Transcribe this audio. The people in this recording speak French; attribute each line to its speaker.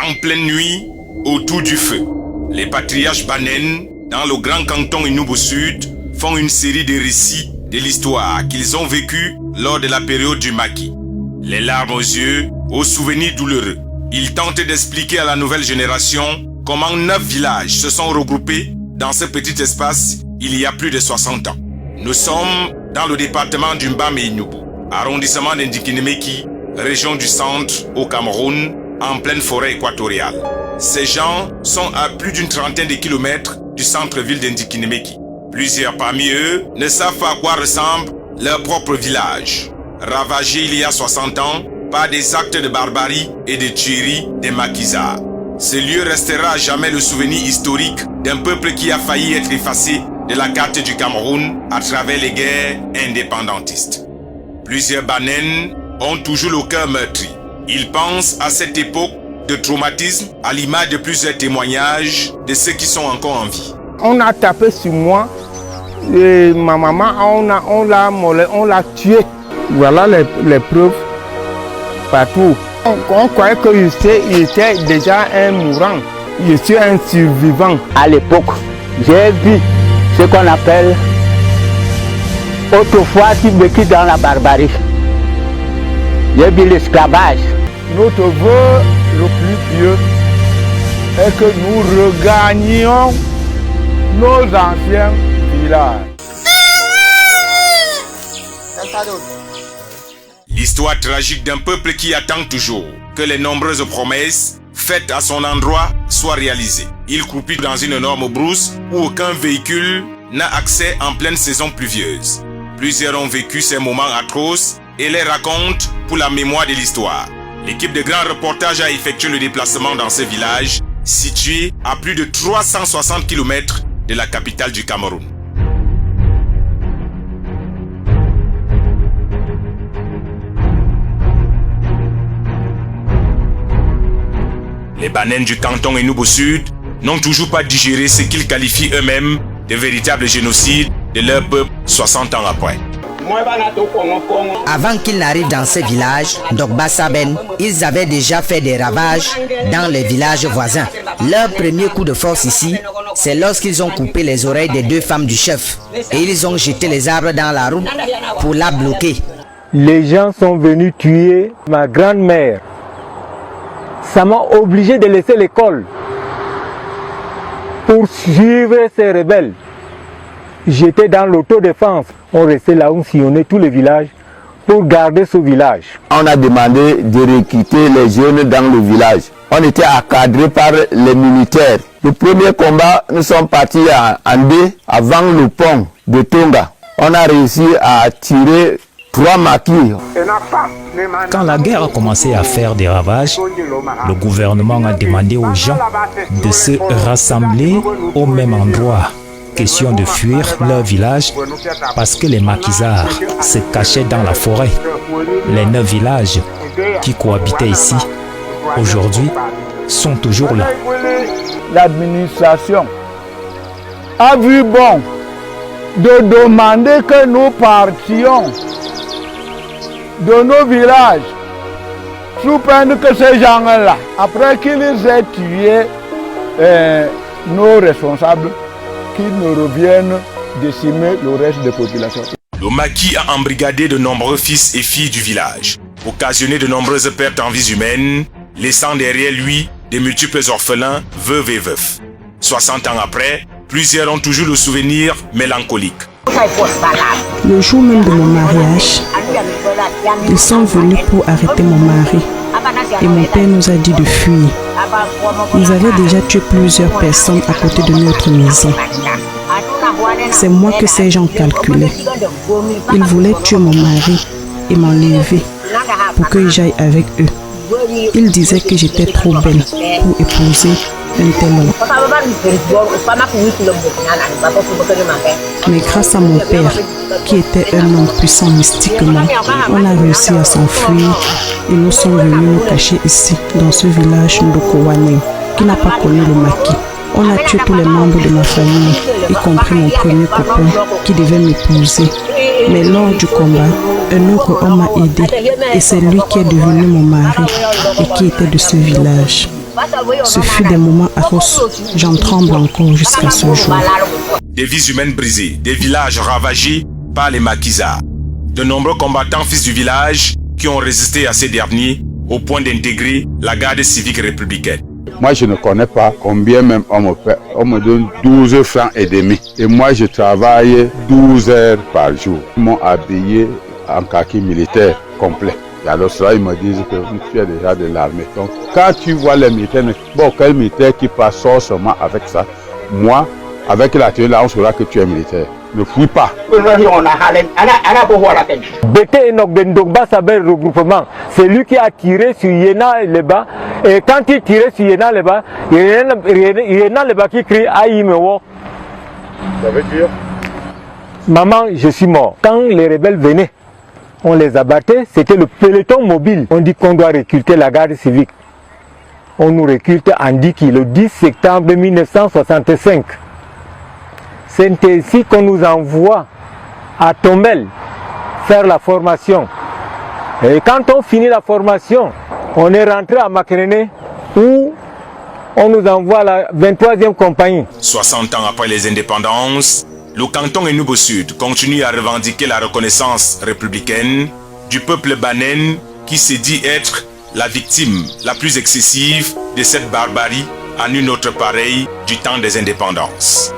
Speaker 1: en pleine nuit, autour du feu. Les patriarches Banen, dans le grand canton Inubu Sud, font une série de récits de l'histoire qu'ils ont vécue lors de la période du maquis. Les larmes aux yeux, aux souvenirs douloureux. Ils tentent d'expliquer à la nouvelle génération comment 9 villages se sont regroupés dans ce petit espace il y a plus de 60 ans. Nous sommes dans le département du Mbamé-Inubu, arrondissement d'Indikinemeki, région du centre au Cameroun, en pleine forêt équatoriale. Ces gens sont à plus d'une trentaine de kilomètres du centre-ville d'Indikinemeki. Plusieurs parmi eux ne savent pas à quoi ressemble leur propre village, ravagé il y a 60 ans par des actes de barbarie et de tuerie des maquisards. Ce lieu restera à jamais le souvenir historique d'un peuple qui a failli être effacé de la carte du Cameroun à travers les guerres indépendantistes. Plusieurs Banen ont toujours le cœur meurtri. Ils pensent à cette époque de traumatisme à l'image de plusieurs témoignages de ceux qui sont encore en vie.
Speaker 2: On a tapé sur moi et ma maman, on l'a tué. Voilà les preuves partout. On croyait qu'il était déjà un mourant. Je suis un survivant.
Speaker 3: À l'époque, j'ai vu ce qu'on appelle autrefois qui vécut dans la barbarie. J'ai vu l'esclavage.
Speaker 2: Notre vœu le plus pieux est que nous regagnions nos anciens villages.
Speaker 1: L'histoire tragique d'un peuple qui attend toujours que les nombreuses promesses faites à son endroit soient réalisées. Il croupit dans une énorme brousse où aucun véhicule n'a accès en pleine saison pluvieuse. Plusieurs ont vécu ces moments atroces et les racontent pour la mémoire de l'histoire. L'équipe de Grand Reportage a effectué le déplacement dans ce village situé à plus de 360 km de la capitale du Cameroun. Les Banen du canton Inubu Sud n'ont toujours pas digéré ce qu'ils qualifient eux-mêmes de véritable génocide de leur peuple 60 ans après.
Speaker 4: Avant qu'ils n'arrivent dans ce village, Dogba Saben, ils avaient déjà fait des ravages dans les villages voisins. Leur premier coup de force ici, c'est lorsqu'ils ont coupé les oreilles des 2 femmes du chef et ils ont jeté les arbres dans la route pour la bloquer.
Speaker 2: Les gens sont venus tuer ma grand-mère. Ça m'a obligé de laisser l'école pour suivre ces rebelles. J'étais dans l'autodéfense. On restait là, on sillonnait tous les villages pour garder ce village.
Speaker 3: On a demandé de recruter les jeunes dans le village. On était encadrés par les militaires. Le premier combat, nous sommes partis en deux avant le pont de Tonga. On a réussi à tirer 3 maquis.
Speaker 5: Quand la guerre a commencé à faire des ravages, le gouvernement a demandé aux gens de se rassembler au même endroit. Question de fuir leur village parce que les maquisards se cachaient dans la forêt. Les 9 villages qui cohabitaient ici, aujourd'hui, sont toujours là.
Speaker 2: L'administration a vu bon de demander que nous partions de nos villages sous peine que ces gens-là, après qu'ils aient tué nos responsables, qu'ils ne reviennent décimer le reste des populations.
Speaker 1: Le maquis a embrigadé de nombreux fils et filles du village, occasionné de nombreuses pertes en vies humaines, laissant derrière lui de multiples orphelins, veuves et veufs. 60 ans après, plusieurs ont toujours le souvenir mélancolique.
Speaker 6: Le jour même de mon mariage, ils sont venus pour arrêter mon mari et mon père nous a dit de fuir. Ils avaient déjà tué plusieurs personnes à côté de notre maison. C'est moi que ces gens calculaient. Ils voulaient tuer mon mari et m'enlever pour que j'aille avec eux. Ils disaient que j'étais trop belle pour épouser un tel homme. Mais grâce à mon père, qui était un homme puissant mystiquement, on a réussi à s'enfuir et nous sommes venus nous cacher ici, dans ce village Ndokowane, qui n'a pas connu le maquis. On a tué tous les membres de ma famille, y compris mon premier copain qui devait m'épouser. Mais lors du combat, un autre homme m'a aidé et c'est lui qui est devenu mon mari et qui était de ce village. Ce fut des moments atroces. J'en tremble encore jusqu'à ce jour.
Speaker 1: Des vies humaines brisées, des villages ravagés par les maquisards. De nombreux combattants fils du village qui ont résisté à ces derniers au point d'intégrer la garde civique républicaine.
Speaker 2: Moi, je ne connais pas combien même on me paie. On me donne 12 francs et demi. Et moi, je travaille 12 heures par jour. Ils m'ont habillé en kaki militaire complet. Et alors cela, ils me disent que tu es déjà de l'armée. Donc, quand tu vois les militaires, bon, quel militaire qui passe seulement avec ça, moi, avec la tenue là, on saura que tu es militaire. Ne fouille pas.
Speaker 7: Bété Enoch Bendogba Saber regroupement, c'est lui qui a tiré sur Yéna Leba. Et quand il tirait sur Yéna Leba, Yéna Leba qui crie Aïmewo.
Speaker 2: Ça veut dire?
Speaker 7: Maman, je suis mort. Quand les rebelles venaient, on les abattait, c'était le peloton mobile. On dit qu'on doit recruter la garde civique. On nous recrute en Diki le 10 septembre 1965. C'est ainsi qu'on nous envoie à Tombel faire la formation. Et quand on finit la formation, on est rentré à Makéréné où on nous envoie à la 23e compagnie.
Speaker 1: 60 ans après les indépendances, le canton Enugu Sud continue à revendiquer la reconnaissance républicaine du peuple Banen qui s'est dit être la victime la plus excessive de cette barbarie à nul autre pareil du temps des indépendances.